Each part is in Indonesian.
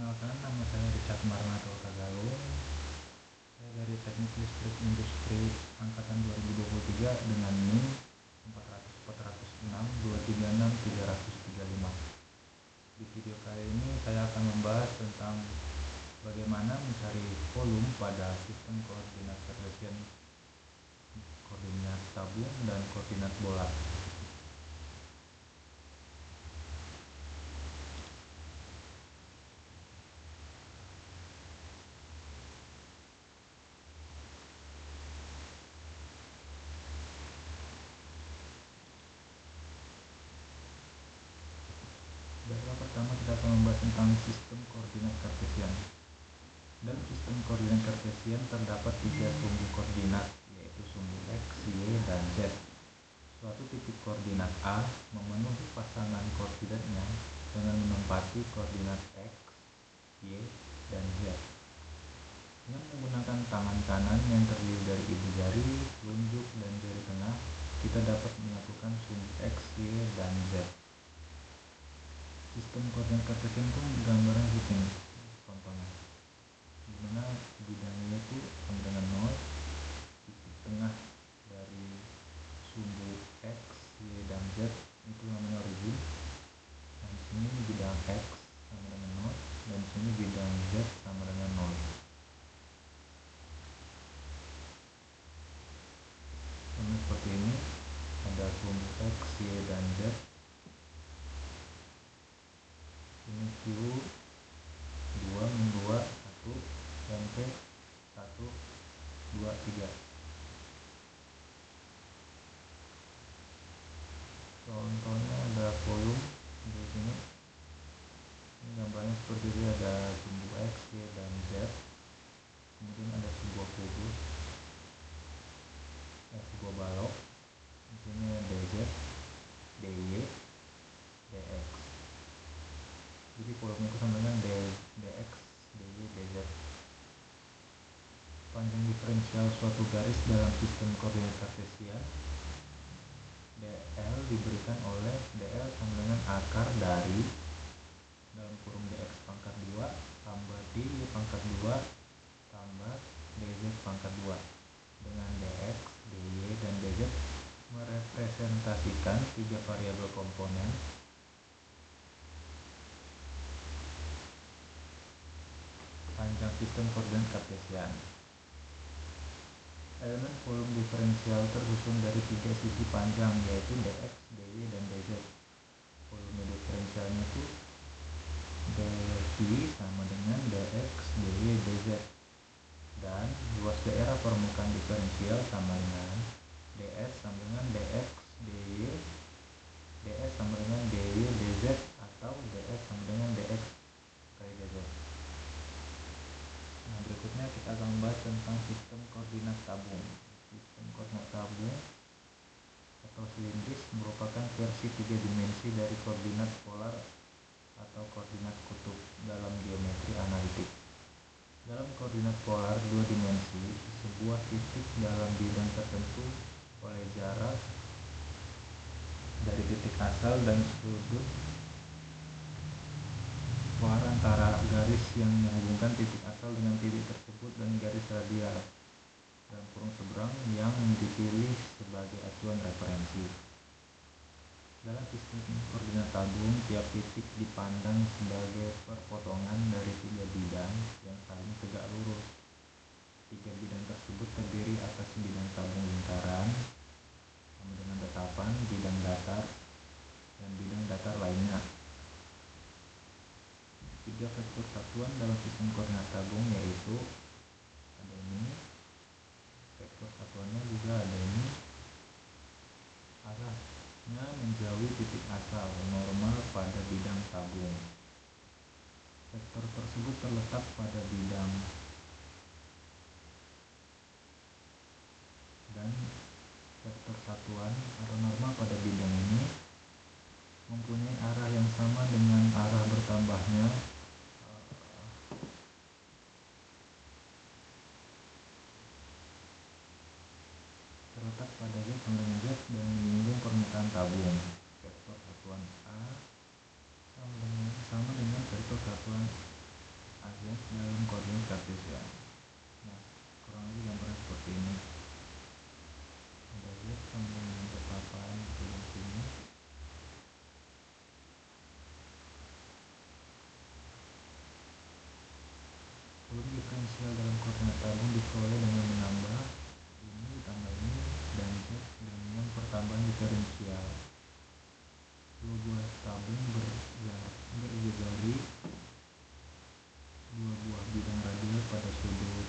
Perkenalkan, nama saya Richard Marnato Tagalung. Saya dari Teknik Listrik Industri Angkatan 2023 dengan NIM 400-406-236-335. Di video kali ini saya akan membahas tentang bagaimana mencari volume pada sistem koordinat Cartesian, koordinat tabung, dan koordinat bola. Yang pertama kita akan membahas tentang sistem koordinat Cartesian. Dalam sistem koordinat Cartesian terdapat 3 sumbu koordinat, yaitu sumbu X, Y, dan Z. Suatu titik koordinat A memenuhi pasangan koordinatnya dengan menempati koordinat X, Y, dan Z. Dengan menggunakan tangan kanan yang terdiri dari ibu jari, telunjuk, dan jari tengah, kita dapat menyatukan sumbu X, Y, dan Z. Sistem koordinat Cartesian itu gambarnya begini, contohnya, dimana bidangnya itu sama dengan 0, titik tengah dari sumbu X, Y, dan Z itu namanya origin, dan di sini bidang X sama dengan 0, dan di sini bidang Z sama dengan 0. Nah, seperti ini ada sumbu X, Y, dan Z. Ini Q 2 min 2 1 MP 1 2 3. Contohnya ada volume di sini. Ini gambarnya seperti ini, ada sumbu X, Y, dan Z. Kemudian ada sebuah kubus, sebuah balok. Di sini DZ, DY, DX. Jadi volumenya itu sama dengan DX, DY, DZ. Panjang diferensial suatu garis dalam sistem koordinat Cartesian, DL diberikan oleh DL sama dengan akar dari dalam kurung DX pangkat 2 tambah DY pangkat 2 tambah DZ pangkat 2, dengan DX, DY, dan DZ merepresentasikan 3 variabel komponen panjang sistem koordinat Cartesian. Elemen volume diferensial tersusun dari 3 sisi panjang, yaitu DX, DY, dan DZ. Volume diferensialnya itu dV sama dengan DX, DY, DZ. Dan luas daerah permukaan diferensial sama dengan DS sama dengan DX, DY, DS sama dengan DY, DZ, atau DS sama dengan DX kali DZ. Nah, berikutnya kita akan membahas tentang sistem koordinat tabung. Sistem koordinat tabung atau silindris merupakan versi 3 dimensi dari koordinat polar atau koordinat kutub dalam geometri analitik. Dalam koordinat polar 2 dimensi, sebuah titik dalam bidang tertentu oleh jarak dari titik asal dan sudut polar antara garis yang menghubungkan titik asal dengan titik tersebut dan garis radial dalam kurung seberang yang dipilih sebagai acuan referensi. Dalam sistem koordinat tabung, tiap titik dipandang sebagai perpotongan dari 3 bidang yang saling tegak lurus. 3 bidang tersebut terdiri atas bidang tabung lingkaran sama dengan tetapan, bidang datar, dan bidang datar lainnya. 3 vektor satuan dalam sistem koordinat tabung yaitu ada ini, vektor satuannya juga ada ini, arahnya menjauhi titik asal normal pada bidang tabung. Vektor tersebut terletak pada bidang dan vektor satuan atau normal pada bidang ini mempunyai arah yang sama dengan arah bertambahnya terletak pada Z sama dengan Z dan menyinggung permukaan tabung. Vektor satuan A sama dengan vektor satuan AZ dalam koordinat kartesian. Nah, kurang lebih gambarnya seperti ini. Ada Z sama dengan tetapan di sini. Volume diferensial dalam koordinat tabung diperoleh dengan menambah ini ditambah ini dan Z dengan pertambahan diferensial. Dua buah tabung berjari dua buah bidang radial pada sudut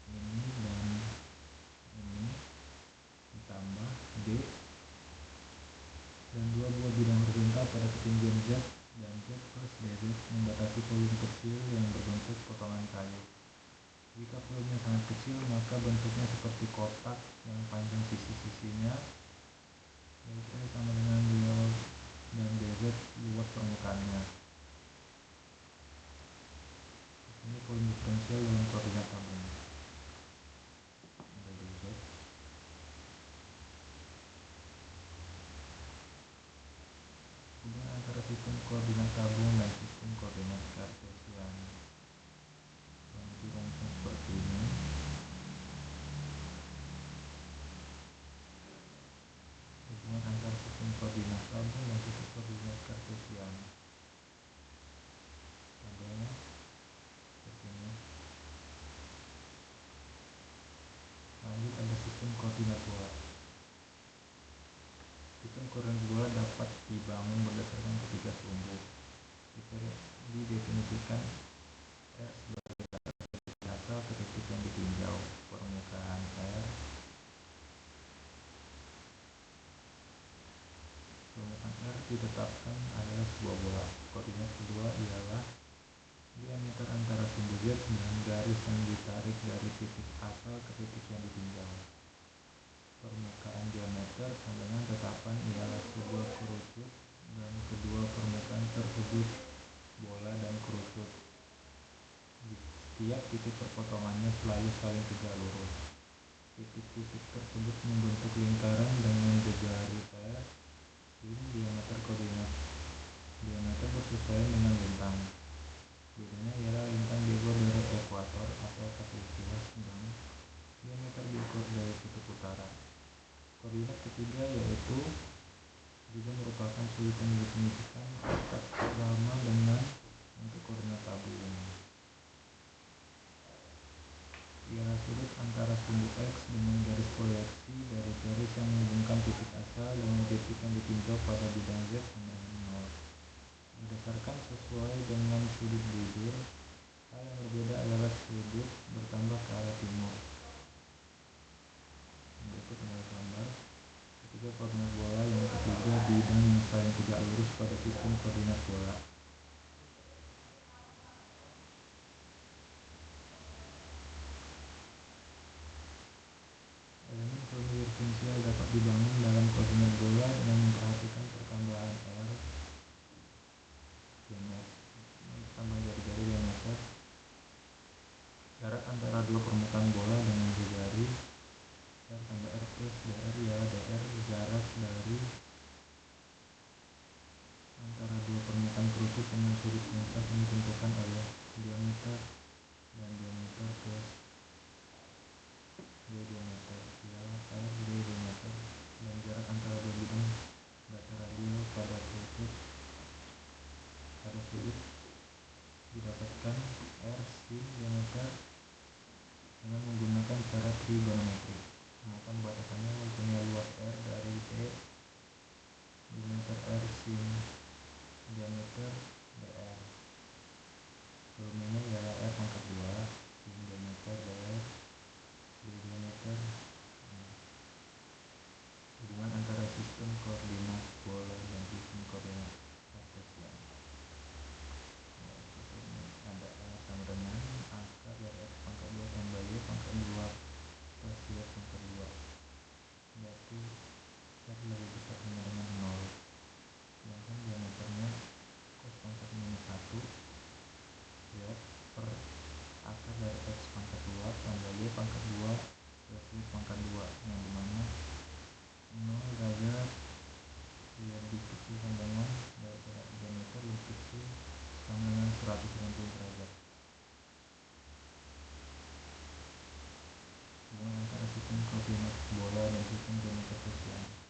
ini dan ini ditambah D dan dua buah bidang horizontal pada ketinggian Z dan Z plus DZ membatasi volume kecil yang berbentuk potongan kayu. Jika volumenya sangat kecil, maka bentuknya seperti kotak yang panjang sisi-sisinya, yaitu sama dengan L dan DZ luas permukaannya. Ini volume diferensial dalam koordinat tabung. Ada DZ. Hubungan antara sistem koordinat tabung dan sistem koordinat kartesian. Rumusnya seperti ini. Hubungan antara sistem koordinat tabung dan sistem koordinat kartesian. Tabelnya seperti ini. Lanjut ada sistem koordinat bola. Sistem koordinat bola dapat dibangun berdasarkan ketiga sumbu. Didefinisikan R sebagai asal ke titik yang ditinjau. Permukaan R ditetapkan adalah sebuah bola. Koordinat kedua ialah diameter antara sumbu Z dan garis yang ditarik dari titik asal ke titik yang ditinjau. Permukaan diameter sama dengan tetapan ialah sebuah kerucut dan kedua permukaan tersebut bola dan kerucut. Setiap titik perpotongannya selalu saling tegak lurus. Titik-titik tersebut membentuk lingkaran dengan jari R. Ini diameter koordinat. Diameter bersesuaian dengan lintang. Bedanya ialah lintang diukur dari ekuator atau khatulistiwa, sedang diameter diukur dari kutub utara. Koordinat ketiga yaitu juga merupakan sudut yang didefinisikan dekat sama dengan untuk koordinat tabung. Ialah sudut antara sumbu X dengan garis proyeksi dari garis yang menghubungkan titik asal dengan titik yang ditinjau pada bidang Z sama dengan 0. Berdasarkan sesuai dengan sudut bujur, hal yang berbeda adalah sudut bertambah ke arah timur. Berikut adalah gambar ketiga koordinat bola. Yang ketiga, bidang yang saling tegak lurus pada sistem koordinat bola. Elemen volume diferensial dapat dibangun dalam koordinat bola dengan memperhatikan pertambahan R tambah jari-jari diameter, jarak antara dua permukaan bola dengan jari R tambah R plus DR ialah DR, jarak dari antara dua permukaan kerucut dengan sudut puncak yang ditentukan oleh diameter dan diameter plus D diameter ialah R D diameter, dan jarak antara dua bidang data radial pada kerucut pada sudut didapatkan R sin diameter dengan menggunakan cara trigonometri. Temukan batasannya, hitungnya luas R dari D diameter R sin diameter DR. Volumenya ialah R pangkat 2 sin diameter DR D diameter. Hubungan antara sistem koordinat bola dan sistem koordinat kartesian. Ada R sama dengan akar dari X pangkat 2 tambah Y pangkat 2 plus Y pangkat 2. Berarti R lebih besar sama dengan 0. Sedangkan sistem koordinat bola dan sistem koordinat kartesian.